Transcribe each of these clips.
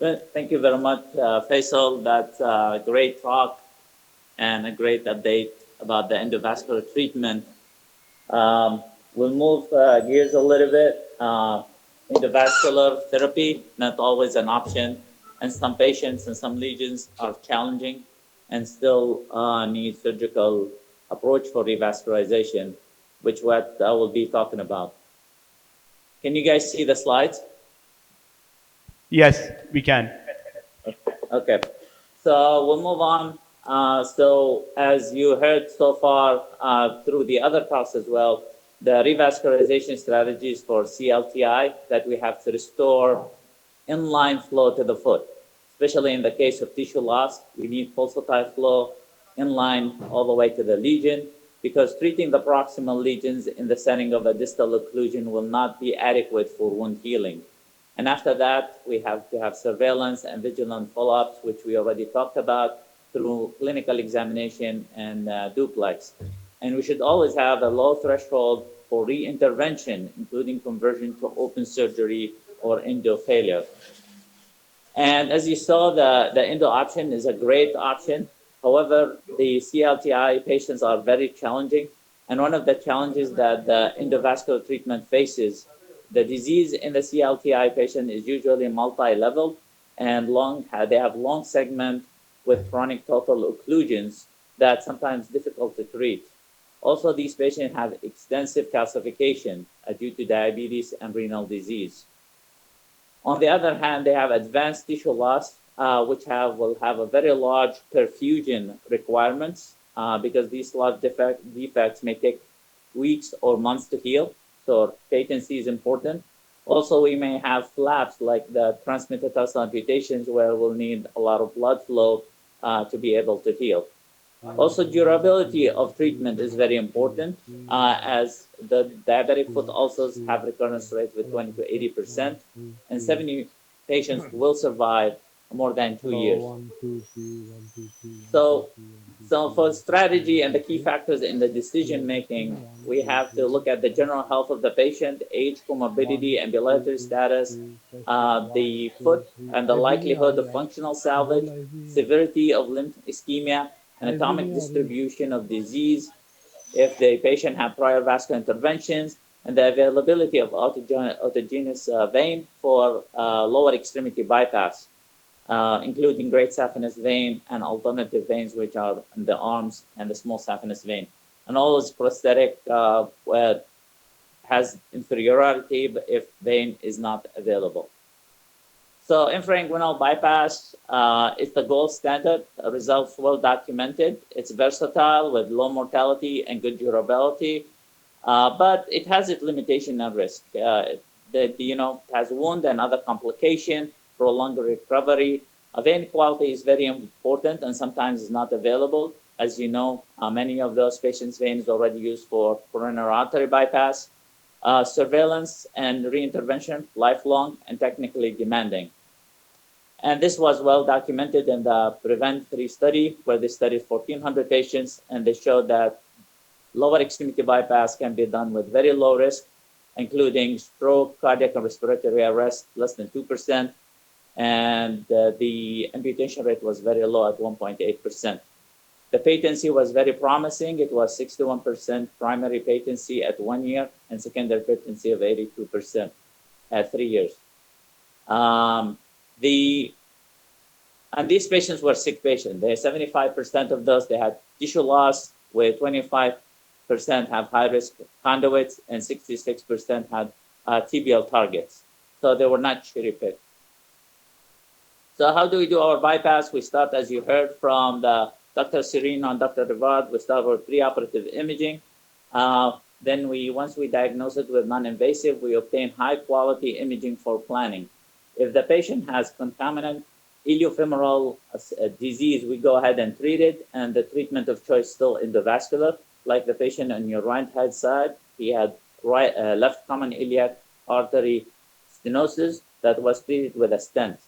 Well, thank you very much, Faisal. That's a great talk and a great update about the endovascular treatment. Um, we'll move gears a little bit. Endovascular therapy, not always an option, and some patients and some lesions are challenging and still need surgical approach for revascularization, which what I will be talking about. Can you guys see the slides? Yes, we can. Okay, so we'll move on. So as you heard so far through the other talks as well, the revascularization strategies for CLTI that we have to restore inline flow to the foot, especially in the case of tissue loss. We need pulsatile flow inline all the way to the lesion because treating the proximal lesions in the setting of a distal occlusion will not be adequate for wound healing. And after that, we have to have surveillance and vigilant follow-ups, which we already talked about through clinical examination and duplex. And we should always have a low threshold for re-intervention, including conversion to open surgery or endo failure. And as you saw, the endo option is a great option. However, the CLTI patients are very challenging. And one of the challenges that the endovascular treatment faces, the disease in the CLTI patient is usually multi-level and long. They have long segment with chronic total occlusions that sometimes difficult to treat. Also, these patients have extensive calcification due to diabetes and renal disease. On the other hand, they have advanced tissue loss, which will have a very large perfusion requirements because these large defects may take weeks or months to heal. So patency is important. Also, we may have flaps like the transmetatarsal amputations where we'll need a lot of blood flow to be able to heal. Also, durability of treatment is very important as the diabetic foot ulcers have recurrence rate with 20 to 80%, and 70 patients will survive more than 2 years. So, so for strategy and the key factors in the decision making, we have to look at the general health of the patient, age, comorbidity, ambulatory status, the foot and the likelihood of functional salvage, severity of limb ischemia, anatomic distribution of disease, if the patient had prior vascular interventions, and the availability of autogenous vein for lower extremity bypass, including great saphenous vein and alternative veins, which are in the arms and the small saphenous vein. And always prosthetic has inferiority if vein is not available. So infrainguinal bypass is the gold standard. Results well documented. It's versatile with low mortality and good durability, but it has its limitation and risk. Has wound and other complication, prolonged recovery. Vein quality is very important and sometimes is not available. As you know, many of those patients' veins already used for coronary artery bypass. Surveillance and reintervention, lifelong and technically demanding. And this was well documented in the PREVENT-3 study, where they studied 1,400 patients, and they showed that lower extremity bypass can be done with very low risk, including stroke, cardiac and respiratory arrest, less than 2%, and the amputation rate was very low at 1.8%. The patency was very promising. It was 61% primary patency at 1 year and secondary patency of 82% at 3 years. And these patients were sick patients. They 75% of those, they had tissue loss, where 25% have high-risk conduits and 66% had tibial targets. So they were not cherry-picked. So how do we do our bypass? We start, as you heard from Dr. Serino and Dr. Rivard, we start with preoperative imaging. Then once we diagnose it with non-invasive, we obtain high-quality imaging for planning. If the patient has concomitant iliofemoral disease, we go ahead and treat it, and the treatment of choice still endovascular. Like the patient on your right hand side, he had left common iliac artery stenosis that was treated with a stent.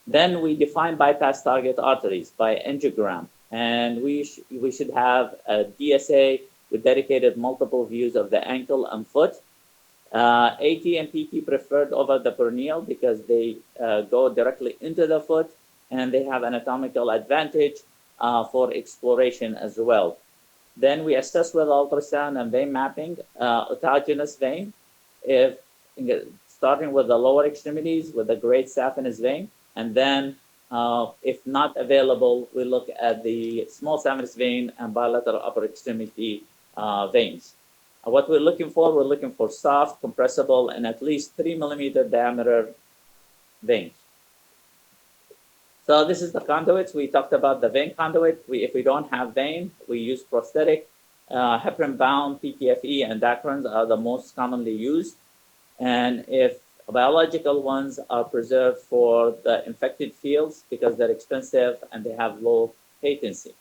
Then we define bypass target arteries by angiogram, and we should have a DSA with dedicated multiple views of the ankle and foot. AT and PT preferred over the peroneal because they go directly into the foot and they have anatomical advantage for exploration as well. Then we assess with ultrasound and vein mapping, autogenous vein, if starting with the lower extremities with the great saphenous vein, and then if not available, we look at the small saphenous vein and bilateral upper extremity veins. What we're looking for soft, compressible, and at least 3 millimeter diameter veins. So this is the conduits. We talked about the vein conduit. If we don't have vein, we use prosthetic. Heparin-bound PTFE and Dacrons are the most commonly used. And if biological ones are preserved for the infected fields because they're expensive and they have low patency.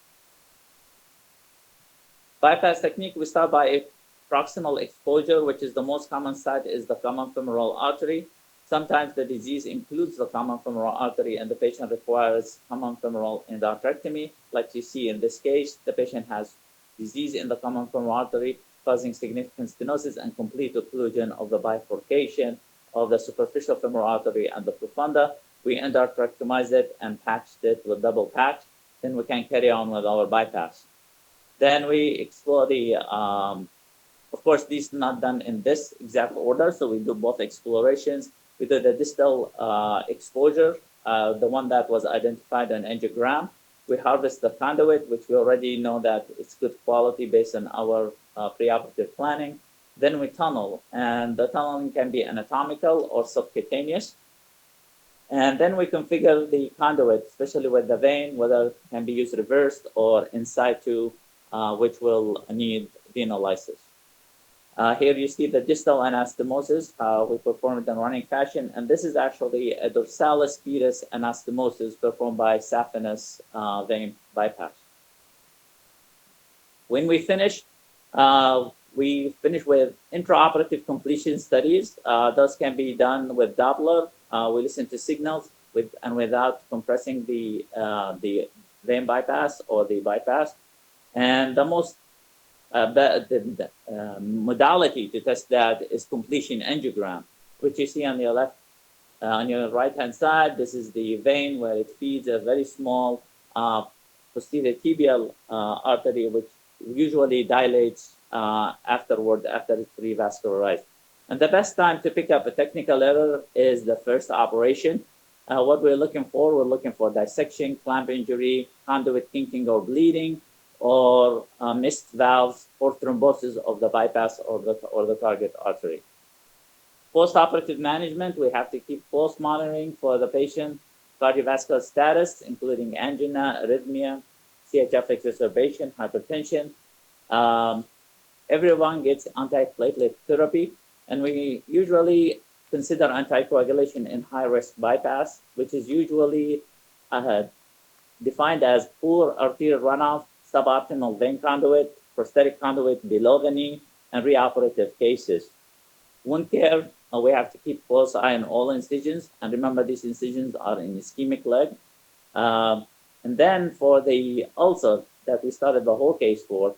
Bypass technique, we start by proximal exposure, which is the most common site is the common femoral artery. Sometimes the disease includes the common femoral artery and the patient requires common femoral endarterectomy. Like you see in this case, the patient has disease in the common femoral artery causing significant stenosis and complete occlusion of the bifurcation of the superficial femoral artery and the profunda. We endarterectomized it and patched it with double patch. Then we can carry on with our bypass. Then we explore the, of course, these are not done in this exact order, so we do both explorations. We do the distal exposure, the one that was identified on angiogram. We harvest the conduit, which we already know that it's good quality based on our preoperative planning. Then we tunnel, and the tunneling can be anatomical or subcutaneous. And then we configure the conduit, especially with the vein, whether it can be used reversed or in situ, which will need venolysis. Here you see the distal anastomosis. We perform it in running fashion, and this is actually a dorsalis pedis anastomosis performed by saphenous vein bypass. When we finish with intraoperative completion studies. Those can be done with Doppler. We listen to signals with and without compressing the vein bypass or the bypass. And the most modality to test that is completion angiogram, which you see on your left, on your right-hand side. This is the vein where it feeds a very small posterior tibial artery, which usually dilates afterward after it's revascularized. And the best time to pick up a technical error is the first operation. What we're looking for dissection, clamp injury, conduit kinking or bleeding, or missed valves or thrombosis of the bypass or the target artery. Post-operative management, we have to keep close monitoring for the patient cardiovascular status, including angina, arrhythmia, CHF exacerbation, hypertension. Everyone gets antiplatelet therapy, and we usually consider anticoagulation in high-risk bypass, which is usually defined as poor arterial runoff, suboptimal vein conduit, prosthetic conduit below the knee, and reoperative cases. Wound care, we have to keep close eye on all incisions, and remember these incisions are in ischemic leg. And then for the ulcer that we started the whole case for,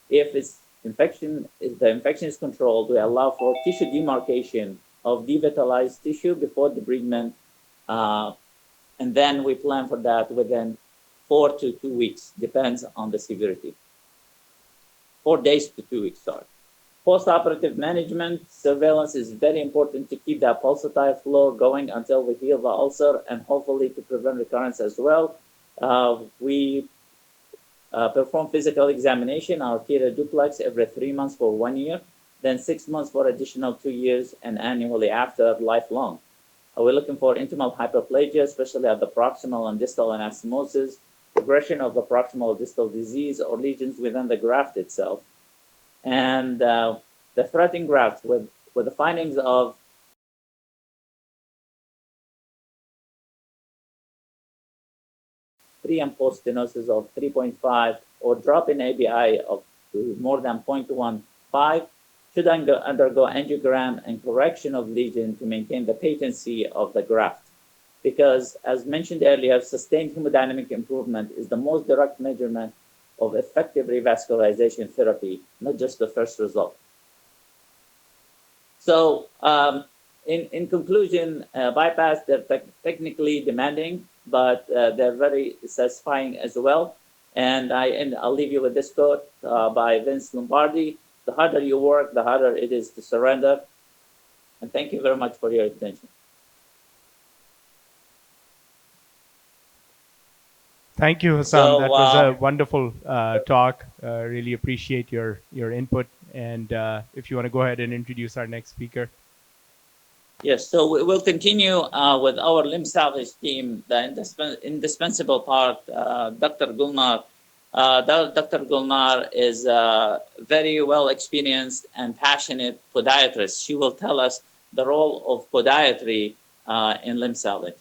if the infection is controlled, we allow for tissue demarcation of devitalized tissue before debridement, and then we plan for that within 4 to 2 weeks, depends on the severity. 4 days to 2 weeks, sorry. Post-operative management surveillance is very important to keep that pulsatile flow going until we heal the ulcer and hopefully to prevent recurrence as well. We perform physical examination, our arterial duplex, every 3 months for 1 year, then 6 months for additional 2 years, and annually after, lifelong. We're looking for intimal hyperplasia, especially at the proximal and distal anastomosis, progression of the proximal distal disease or lesions within the graft itself. And the threading graft with the findings of pre and post stenosis of 3.5 or drop in ABI of more than 0.15 should undergo angiogram and correction of lesion to maintain the patency of the graft. Because, as mentioned earlier, sustained hemodynamic improvement is the most direct measurement of effective revascularization therapy, not just the first result. So in conclusion, bypass, they're technically demanding, but they're very satisfying as well. And I'll leave you with this quote by Vince Lombardi: "The harder you work, the harder it is to surrender." And thank you very much for your attention. Thank you, Hassan. So That was a wonderful talk. Really appreciate your input. And if you want to go ahead and introduce our next speaker. yes, so we'll continue with our limb salvage team, the indispensable part, Dr. Gulnar. Dr. Gulnar is a very well experienced and passionate podiatrist. She will tell us the role of podiatry in limb salvage.